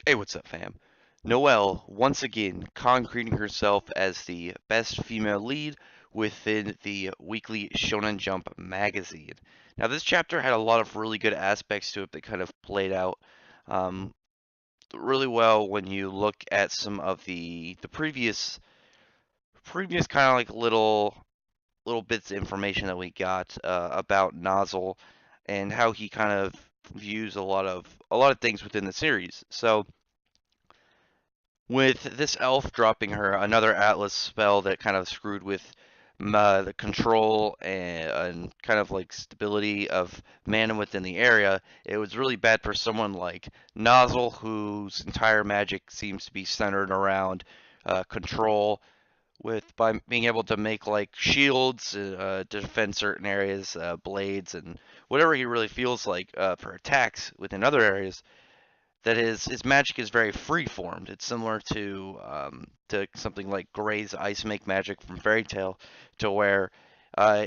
Hey, what's up, fam? Noelle, once again, concreting herself as the best female lead within the weekly Shonen Jump magazine. Now, this chapter had a lot of really good aspects to it that kind of played out um, really well when you look at some of the previous kind of like little bits of information that we got about Nozzle and how he kind of views a lot of things within the series. So with this elf dropping her another Atlas spell that kind of screwed with the control and kind of like stability of mana within the area, it was really bad for someone like Nozzle, whose entire magic seems to be centered around control, with by being able to make like shields to defend certain areas, blades, and whatever he really feels like for attacks within other areas that his magic is very free formed. It's similar to something like Gray's ice make magic from Fairy Tail, to where uh,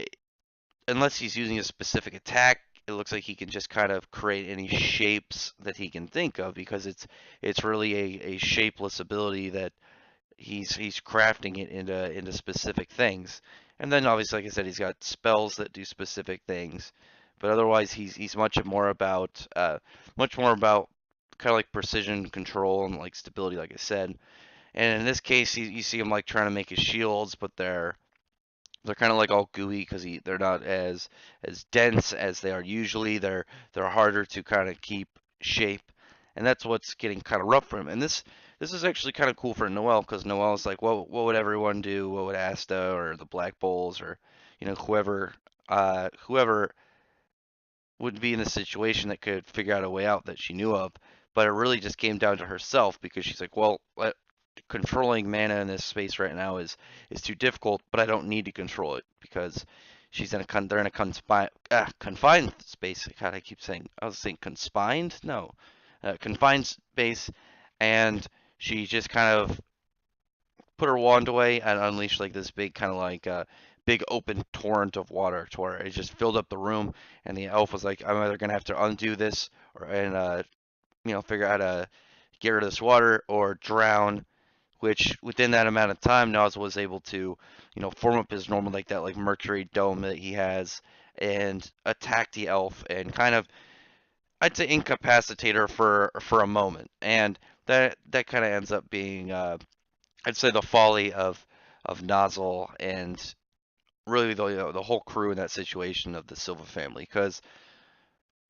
unless he's using a specific attack, it looks like he can just kind of create any shapes that he can think of because it's really a shapeless ability that he's crafting it into specific things. And then obviously, like I said, he's got spells that do specific things, but otherwise he's much more about kind of like precision control and like stability, like I said. And in this case, you see him like trying to make his shields, but they're kind of like all gooey because they're not as dense as they are usually. They're harder to kind of keep shape, and that's what's getting kind of rough for him. And this is actually kind of cool for Noelle because Noelle is like, what would everyone do? What would Asta or the Black Bulls or whoever would be in a situation that could figure out a way out that she knew of. But it really just came down to herself because she's like, well, controlling mana in this space right now is too difficult, but I don't need to control it because they're in a confined space. God, I was saying conspined, no, confined space, and she just kind of put her wand away and unleashed like this big kind of like big open torrent of water to where it just filled up the room, and the elf was like, I'm either gonna have to undo this or figure out how to get rid of this water or drown, which within that amount of time, Nas was able to, form up his normal like that like Mercury dome that he has and attack the elf and kind of, I'd say, incapacitate her for a moment, and that kind of ends up being I'd say the folly of Nozzle and really the whole crew in that situation of the Silva family. Because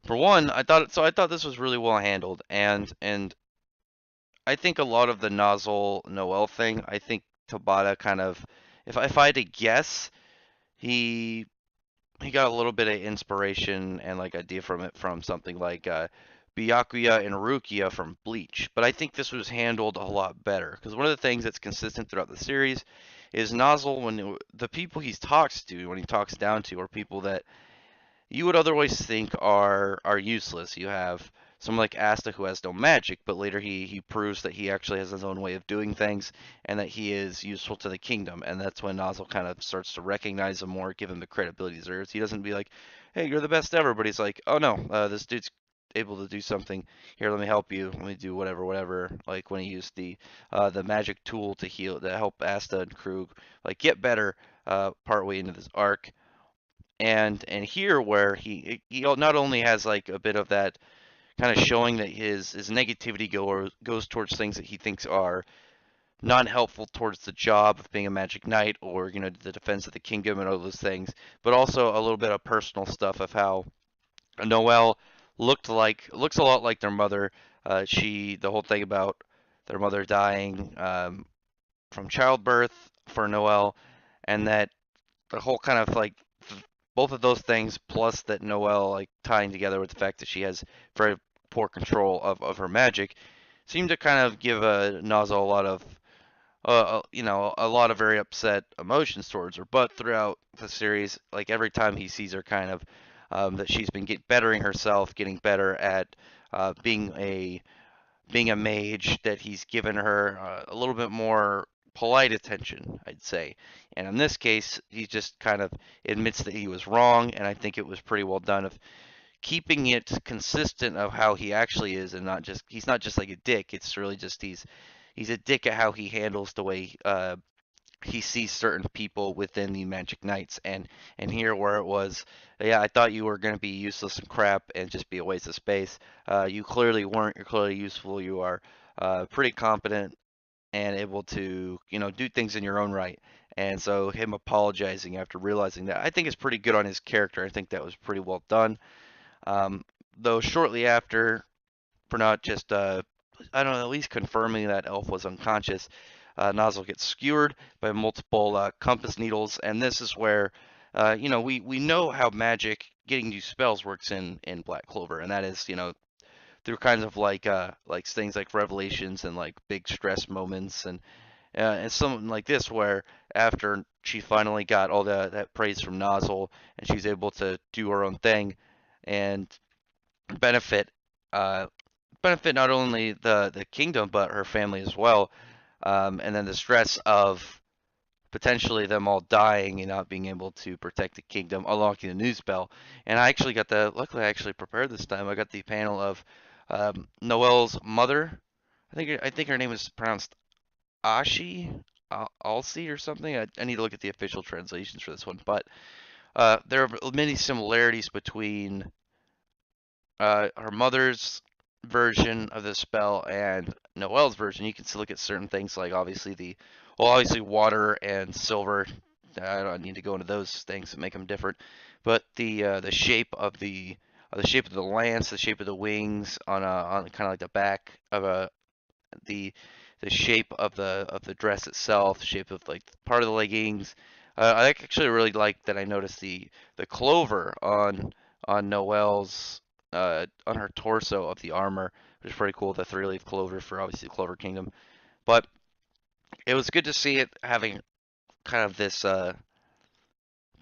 for one, I thought this was really well handled, and I think a lot of the Nozzle Noel thing. I think Tabata kind of, if I had to guess, he he got a little bit of inspiration and like idea from it from something like Byakuya and Rukia from Bleach. But I think this was handled a lot better because one of the things that's consistent throughout the series is Nozzle, the people he talks to, when he talks down to, are people that you would otherwise think are useless. You have someone like Asta who has no magic, but later he proves that he actually has his own way of doing things and that he is useful to the kingdom. And that's when Nozzle kind of starts to recognize him more, give him the credibility he deserves. He doesn't be like, "Hey, you're the best ever," but he's like, "Oh no, this dude's able to do something. Here, let me help you. Let me do whatever." Like when he used the magic tool to help Asta and Krug like get better partway into this arc. And here where he not only has like a bit of that kind of showing that his negativity goes towards things that he thinks are not helpful towards the job of being a magic knight or the defense of the kingdom and all those things, but also a little bit of personal stuff of how Noelle looks a lot like their mother. The whole thing about their mother dying from childbirth for Noelle, and that the whole kind of like both of those things, plus that Noelle like tying together with the fact that she has very poor control of her magic, seem to kind of give Nozzle a lot of a lot of very upset emotions towards her. But throughout the series, like every time he sees her, kind of that she's been bettering herself, getting better at being a mage, that he's given her a little bit more polite attention, I'd say. And in this case, he just kind of admits that he was wrong, and I think it was pretty well done of keeping it consistent of how he actually is, and not just he's not just like a dick. It's really just he's a dick at how he handles the way he sees certain people within the Magic Knights. And here where it was, yeah, I thought you were going to be useless and crap and just be a waste of space. You clearly weren't. You're clearly useful. You are pretty competent and able to, do things in your own right. And so him apologizing after realizing that, I think is pretty good on his character. I think that was pretty well done. Um, though shortly after, for not just I don't know, at least confirming that Elf was unconscious, Nozzle gets skewered by multiple compass needles, and this is where we know how magic getting new spells works in Black Clover, and that is through kinds of like things like revelations and like big stress moments, and something like this where after she finally got all that praise from Nozzle and she's able to do her own thing and benefit uh, benefit not only the kingdom but her family as well. And then the stress of potentially them all dying and not being able to protect the kingdom, unlocking the new spell. And I actually got luckily I actually prepared this time. I got the panel of Noelle's mother. I think her name is pronounced Ashi, Alsi or something. I need to look at the official translations for this one, but there are many similarities between her mother's version of the spell and Noelle's version. You can still look at certain things like obviously water and silver. I don't need to go into those things that make them different, but the shape of the shape of the lance, the shape of the wings on kind of like the back of the the shape of the dress itself, the shape of like part of the leggings. I actually really like that I noticed the clover on Noelle's on her torso of the armor, which is pretty cool. The three-leaf clover for obviously the Clover Kingdom. But it was good to see it having kind of this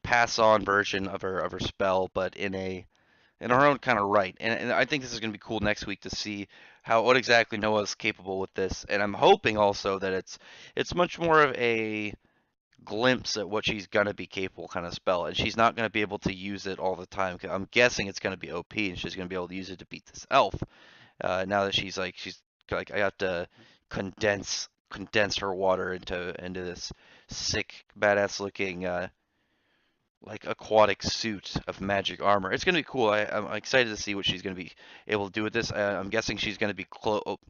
pass-on version of her spell, but in her own kind of right. And I think this is going to be cool next week to see what exactly Noah's capable with this. And I'm hoping also that it's much more of a glimpse at what she's going to be capable kind of spell, and she's not going to be able to use it all the time. I'm guessing it's going to be OP, and she's going to be able to use it to beat this elf. Now that she's like I have to condense her water into this sick badass looking like aquatic suit of magic armor. It's gonna be cool. I'm excited to see what she's gonna be able to do with this. I'm guessing she's gonna be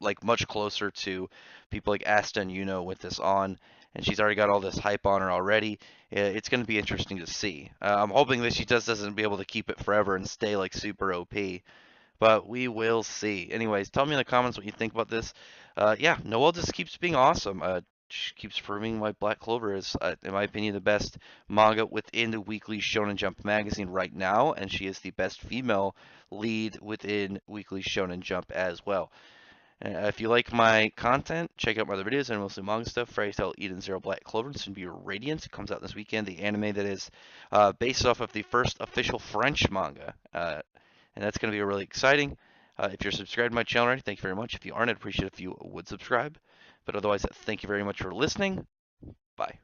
like much closer to people like Asta and with this on, and she's already got all this hype on her already. It's gonna be interesting to see. I'm hoping that she just doesn't be able to keep it forever and stay like super OP, but we will see. Anyways, tell me in the comments what you think about this. Yeah, Noelle just keeps being awesome. She keeps proving why Black Clover is, in my opinion, the best manga within the Weekly Shonen Jump magazine right now, and she is the best female lead within Weekly Shonen Jump as well. If you like my content, check out my other videos and mostly manga stuff. Fairy Tail Eden Zero Black Clover and soon to be Radiant comes out this weekend. The anime that is based off of the first official French manga, and that's going to be really exciting. If you're subscribed to my channel already, thank you very much. If you aren't, I'd appreciate it if you would subscribe. But otherwise, thank you very much for listening. Bye.